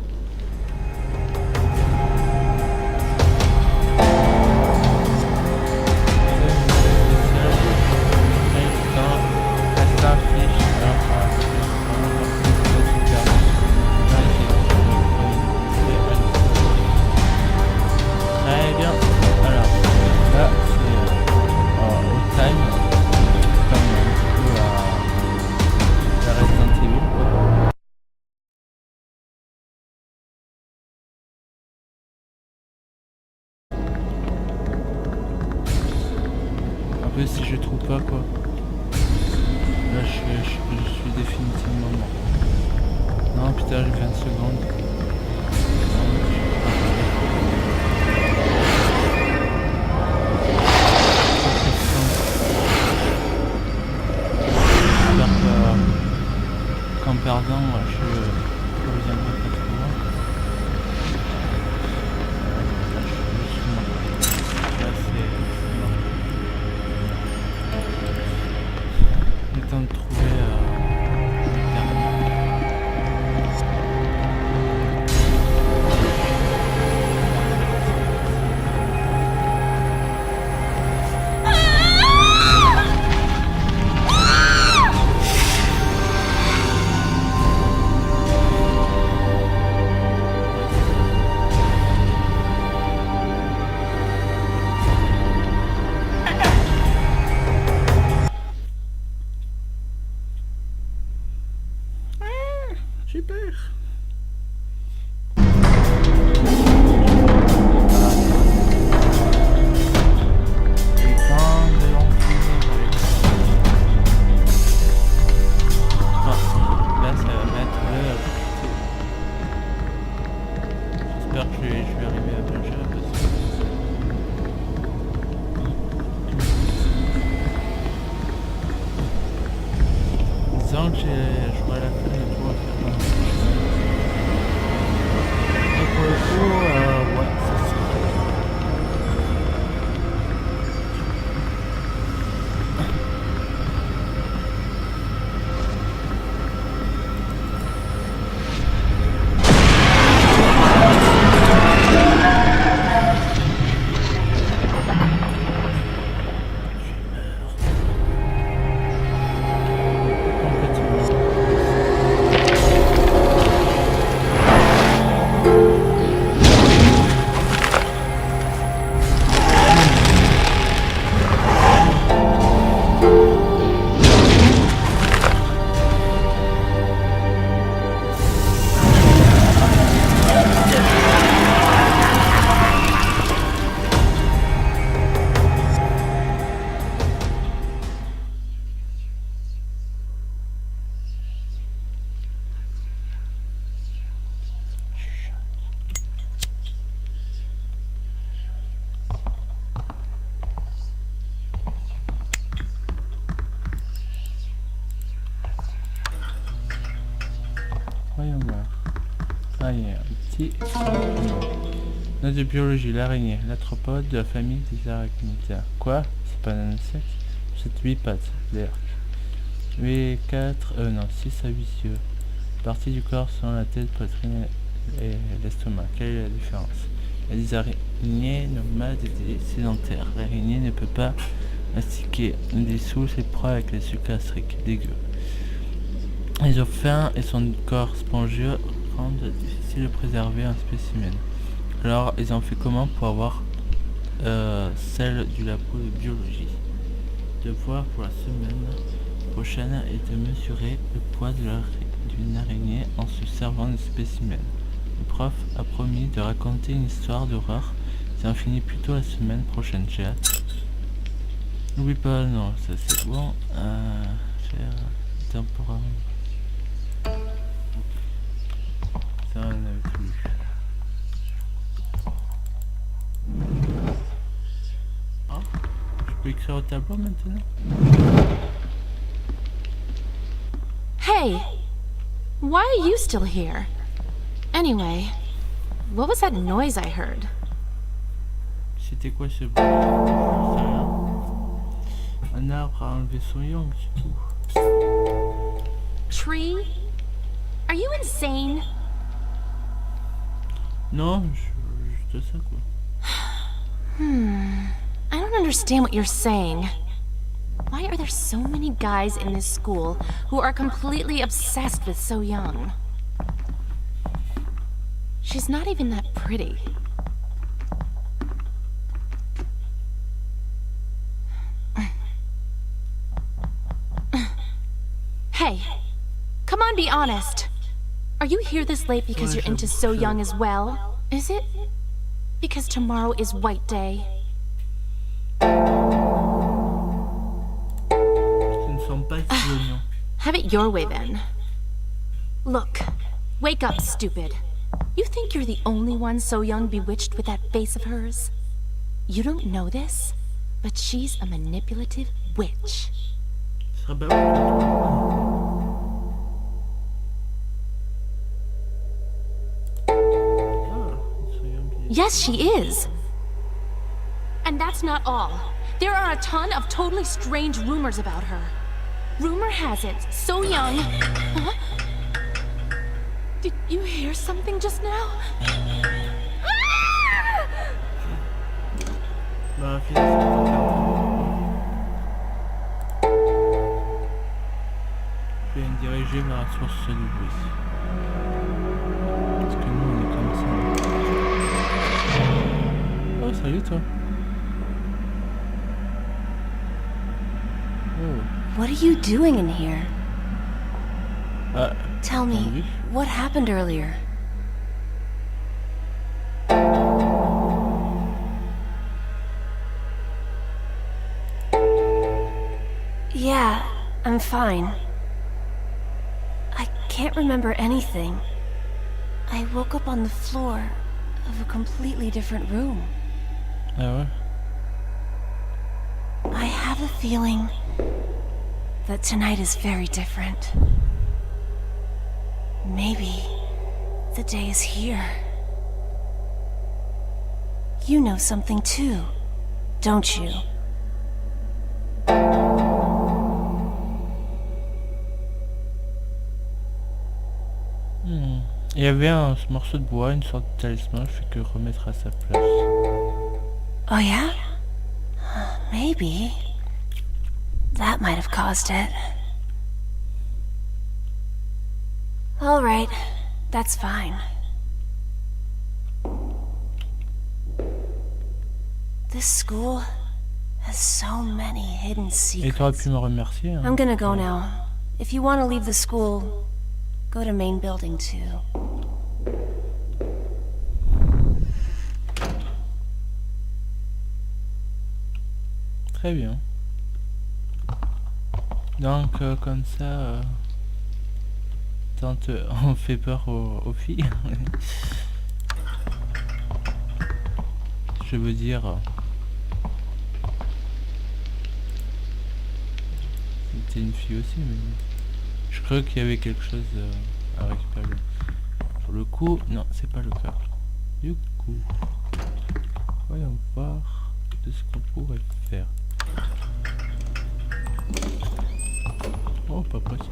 Très bien. Alors, là, c'est au time, comme un petit peu la Resident Evil, quoi. Un peu si je trouve pas quoi. Là je suis définitivement mort. Non putain j'ai 20 secondes. J'espère qu'en perdant je reviendrai pas trop loin. Là je suis mort. Là c'est mort. Le temps de trouver le dernier. Super. Voyons voir. Ah, il y a un petit... Note de biologie, l'araignée, l'arthropode de la famille des arachnidaires. Quoi? C'est pas un insecte? C'est 8 pattes, l'arc. 6 à 8 yeux. Partie du corps sont la tête, poitrine et l'estomac. Quelle est la différence? Il y a des araignées nomades et des sédentaires. L'araignée ne peut pas mastiquer, dissout ses proies avec les sucs gastriques, dégueu. Les os fins et son corps spongieux rendent difficile de préserver un spécimen. Alors, ils ont fait comment pour avoir celle du labo de biologie? Devoir pour la semaine prochaine est de mesurer le poids d'une araignée en se servant de spécimen. Le prof a promis de raconter une histoire d'horreur. C'est en fini plutôt la semaine prochaine, j'ai hâte. N'oublie pas, non, ça c'est bon. Faire temporairement. Ça on avait tout lu. Ah, je peux écrire au tableau maintenant? Hey! Why are you still here? Anyway, what was that noise I heard? C'était quoi ce bruit? Je sais rien. Un arbre a enlevé son yang, c'est tout. Tree? Are you insane? Non, juste ça quoi. I don't understand what you're saying. Why are there so many guys in this school who are completely obsessed with So Young? She's not even that pretty. Hey, come on, be honest. Are you here this late because you're into So Young as well? Is it because tomorrow is White Day? Have it your way then. Look, wake up, stupid. You think you're the only one So Young bewitched with that face of hers? You don't know this, but she's a manipulative witch. Yes, she is. And that's not all. There are a ton of totally strange rumors about her. Rumor has it, So Young... Huh? Did you hear something just now? Bah, je vais me diriger vers la source du bruit. Parce que nous, on est comme ça. Oh, salut toi. What are you doing in here? Ah, Tell me, entendu. what happened earlier? Yeah, I'm fine. I can't remember anything. I woke up on the floor of a completely different room. Ah ouais. I have a feeling that tonight is very different. Maybe the day is here. You know something too, don't you? Il y avait un morceau de bois, une sorte de talisman, je fais que remettre à sa place. Oh yeah? Maybe. That might have caused it. All right, that's fine. This school has so many hidden Et t'aurais secrets. pu me remercier. Hein. I'm gonna go now. If you want to leave the school, go to main building too. Très bien. Donc comme ça, tante, on fait peur aux filles. Je veux dire, c'était une fille aussi, mais je crois qu'il y avait quelque chose à récupérer. Pour le coup, non, c'est pas le cas. Du coup, voyons voir de ce qu'on pourrait faire. Oh, pas pressé.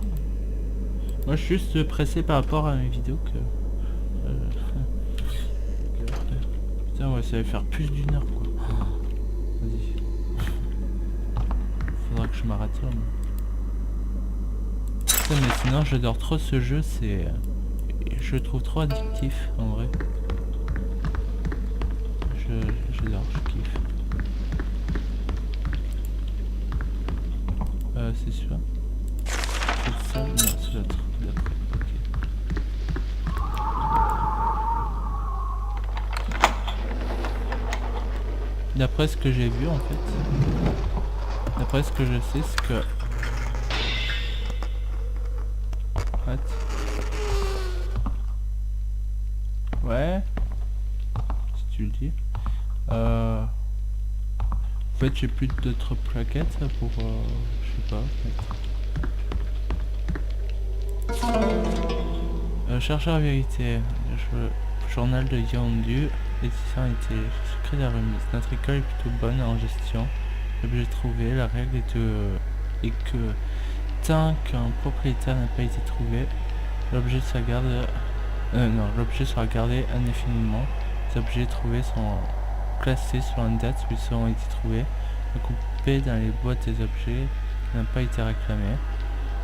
Moi, je suis juste pressé par rapport à mes vidéos que... Putain, ouais, ça va faire plus d'une heure, quoi. Vas-y. Faudra que je m'arrête là, moi. Putain, mais sinon, j'adore trop ce jeu, c'est... Je le trouve trop addictif, en vrai. J'adore, je kiffe. C'est sûr. C'est ça? Non, c'est l'autre. D'accord, ok. D'après ce que j'ai vu, en fait. D'après ce que je sais, c'est que... What? Ouais. Si tu le dis. En fait, j'ai plus d'autres plaquettes pour... je sais pas. Chercheur vérité. Journal de Yondu. L'édition était secret de la remise. Notre école est plutôt bonne en gestion. L'objet trouvé. La règle est que tant qu'un propriétaire n'a pas été trouvé, l'objet sera gardé. L'objet sera gardé indéfiniment. Les objets trouvés sont classés sur une date où ils auront été trouvés, recoupés dans les boîtes des objets qui n'ont pas été réclamés.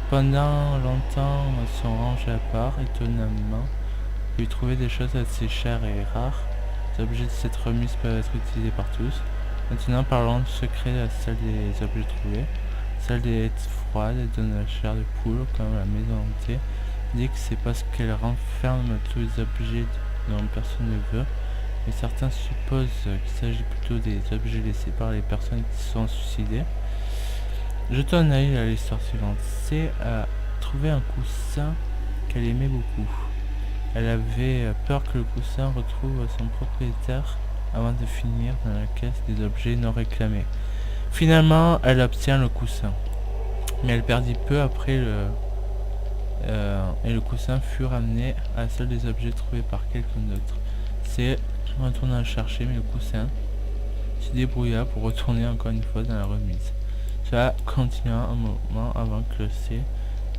Pendant longtemps, ils sont rangés à part. Étonnamment, vous trouvez des choses assez chères et rares. Les objets de cette remise peuvent être utilisés par tous. Maintenant, parlons du secret de la salle des objets trouvés. Celle des froides et donne la chair de poule, comme la maison hantée. Dit que c'est parce qu'elle renferme tous les objets dont personne ne veut. Mais certains supposent qu'il s'agit plutôt des objets laissés par les personnes qui se sont suicidées. Jetons un œil à l'histoire suivante. C'est à trouver un coussin qu'elle aimait beaucoup. Elle avait peur que le coussin retrouve son propriétaire avant de finir dans la caisse des objets non réclamés. Finalement, elle obtient le coussin. Mais elle perdit peu après et le coussin fut ramené à la salle des objets trouvés par quelqu'un d'autre. C'est retournant le chercher, mais le coussin se débrouilla pour retourner encore une fois dans la remise. Cela continua un moment avant que le C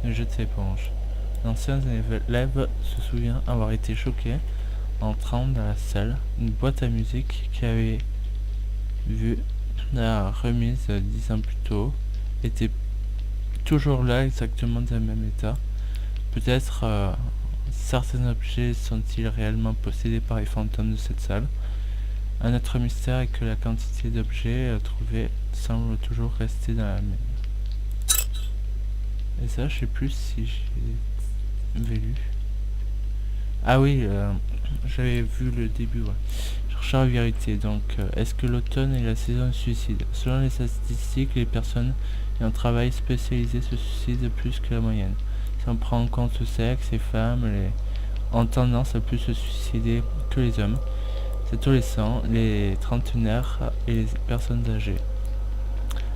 ne jette ses éponges. L'ancien élève se souvient avoir été choqué en entrant dans la salle. Une boîte à musique qu'il avait vue dans la remise 10 ans plus tôt était toujours là, exactement dans le même état. Peut-être certains objets sont-ils réellement possédés par les fantômes de cette salle. Un autre mystère est que la quantité d'objets trouvés semble toujours rester dans la même. Et ça, je sais plus si j'ai Vélu. Ah oui, j'avais vu le début, ouais. Chercheur à vérité, donc est-ce que l'automne est la saison du suicide? Selon les statistiques, les personnes ayant un travail spécialisé se suicident plus que la moyenne. Si on prend en compte le sexe, les femmes ont tendance à plus se suicider que les hommes, les adolescents, les trentenaires et les personnes âgées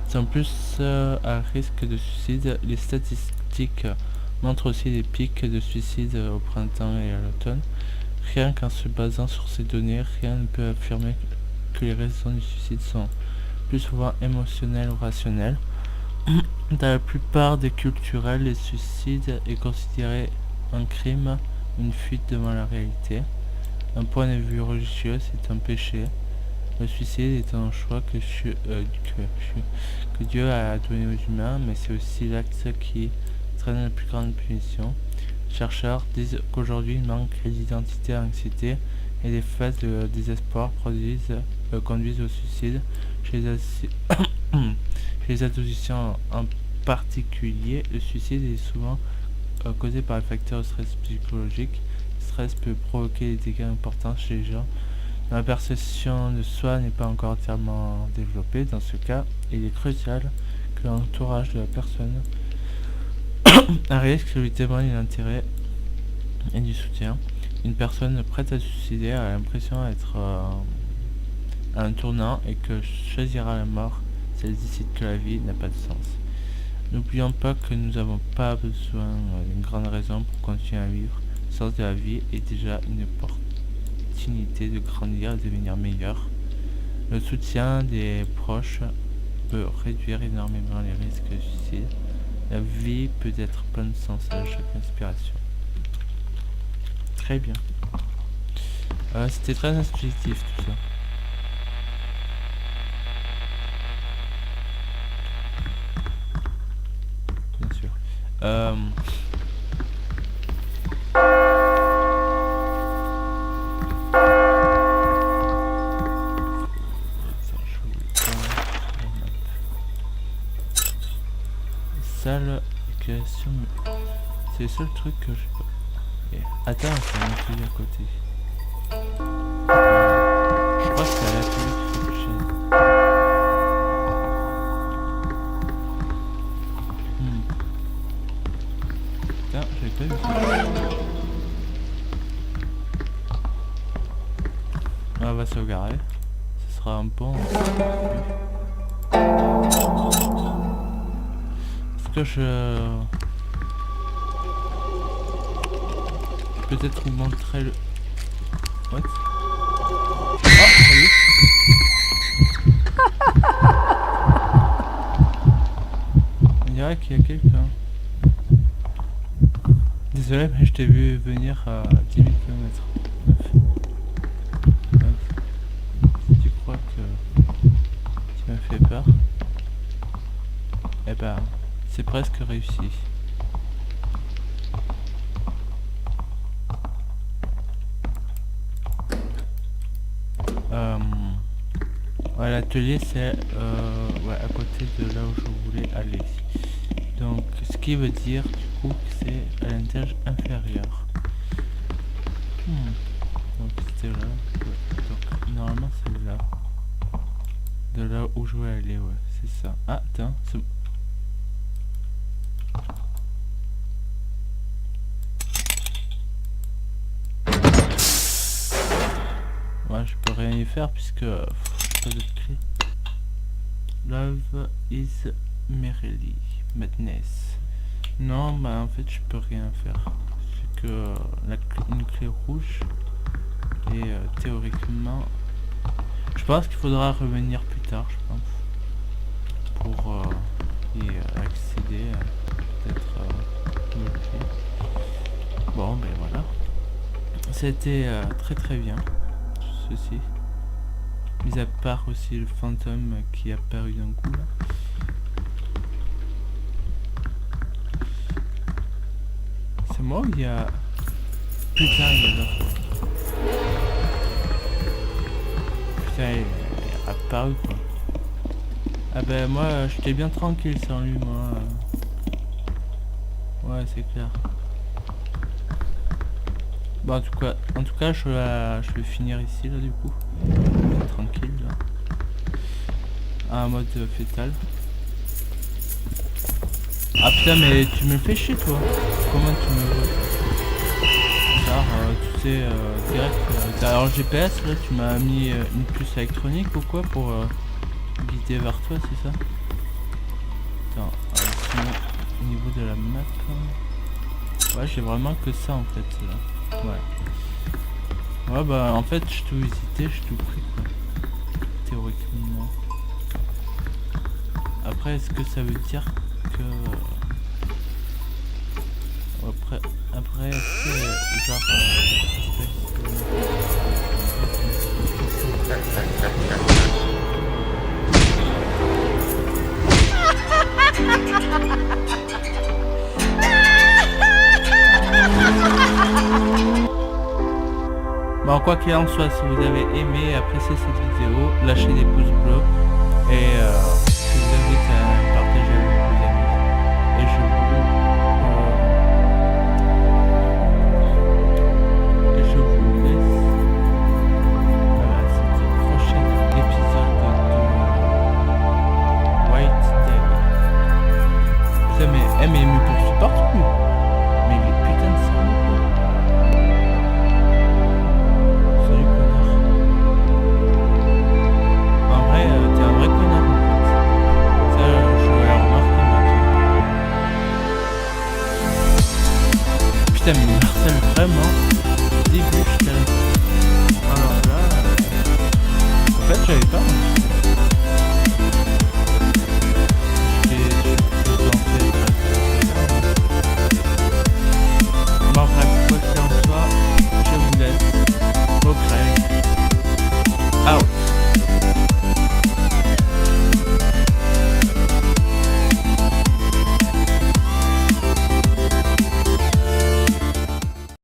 sont plus à risque de suicide. Les statistiques montrent aussi des pics de suicide au printemps et à l'automne. Rien qu'en se basant sur ces données, rien ne peut affirmer que les raisons du suicide sont plus souvent émotionnelles ou rationnelles. Dans la plupart des culturels, le suicide est considéré un crime, une fuite devant la réalité. D'un point de vue religieux, c'est un péché. Le suicide est un choix que Dieu a donné aux humains, mais c'est aussi l'acte qui traîne la plus grande punition. Les chercheurs disent qu'aujourd'hui, il manque d'identité, anxiété et des phases de désespoir conduisent au suicide. Chez les adolescents en particulier, le suicide est souvent causé par un facteur de stress psychologique. Le stress peut provoquer des dégâts importants chez les gens. La perception de soi n'est pas encore entièrement développée. Dans ce cas, il est crucial que l'entourage de la personne un risque lui témoigne l'intérêt et du soutien. Une personne prête à se suicider a l'impression d'être à un tournant et que choisira la mort si elle décide que la vie n'a pas de sens. N'oublions pas que nous n'avons pas besoin d'une grande raison pour continuer à vivre. Le sens de la vie est déjà une opportunité de grandir et de devenir meilleur. Le soutien des proches peut réduire énormément les risques de suicide. La vie peut être pleine de sens à chaque inspiration. Très bien. C'était très instructif tout ça. Bien sûr. Salle création. C'est le seul truc que je peux. Attends, c'est un atelier à côté. Je crois que c'est à l'atelier qu'il faut que j'aille. Putain, j'avais pas vu ça. On va sauvegarder. Ce sera un bon. Est-ce que je... Peut-être vous montrer le... What? Oh, salut. On dirait qu'il y a quelqu'un. Désolé, mais je t'ai vu venir à 10 000 km. Si tu crois que tu m'as fait peur, eh ben, c'est presque réussi. Ouais, l'atelier c'est ouais, à côté de là où je voulais aller. Donc ce qui veut dire du coup que c'est à l'étage inférieur. Donc c'était là. Ouais. Donc normalement c'est là. De là où je voulais aller, ouais, c'est ça. Ah attends, c'est... Ouais, je peux rien y faire puisque pas d'autre clé. Love is merely madness. Non, bah en fait je peux rien faire. C'est que une clé rouge et théoriquement, je pense qu'il faudra revenir plus tard, je pense, pour y accéder peut-être une clé. Bon, ben voilà. C'était très bien. Ceci. Mis à part aussi le fantôme qui est apparu d'un coup là. C'est moi ou il y a... Putain, il est là. Putain, il est apparu quoi. Ah ben moi j'étais bien tranquille sans lui moi. Ouais c'est clair. Bon, en tout cas, je vais finir ici là du coup. Tranquille là. En mode fétal. Ah putain, mais tu me fais chier toi. Comment tu me... Genre, tu sais, direct, alors le GPS là, tu m'as mis une puce électronique ou quoi pour guider vers toi, c'est ça? Attends, sinon, au niveau de la map... Ouais, j'ai vraiment que ça en fait là. Ouais. Ouais, bah en fait, j'ai tout visité, j'ai tout pris quoi. Théoriquement. Après, est-ce que ça veut dire que... Après, est-ce que genre... Bon, quoi qu'il en soit, si vous avez aimé et apprécié cette vidéo, lâchez des pouces bleus et je vous invite à partager avec vos amis. Et je vous laisse à cette prochaine épisode de White Tail. Putain, mais il me poursuit partout. Mais il est putain de sérieux quoi. Salut connard. En vrai, t'es un vrai connard en fait. Ça, je l'ai remarqué maintenant. Putain, mais il me harcèle vraiment. Début, je t'ai... Alors là... En fait, j'avais pas remarqué.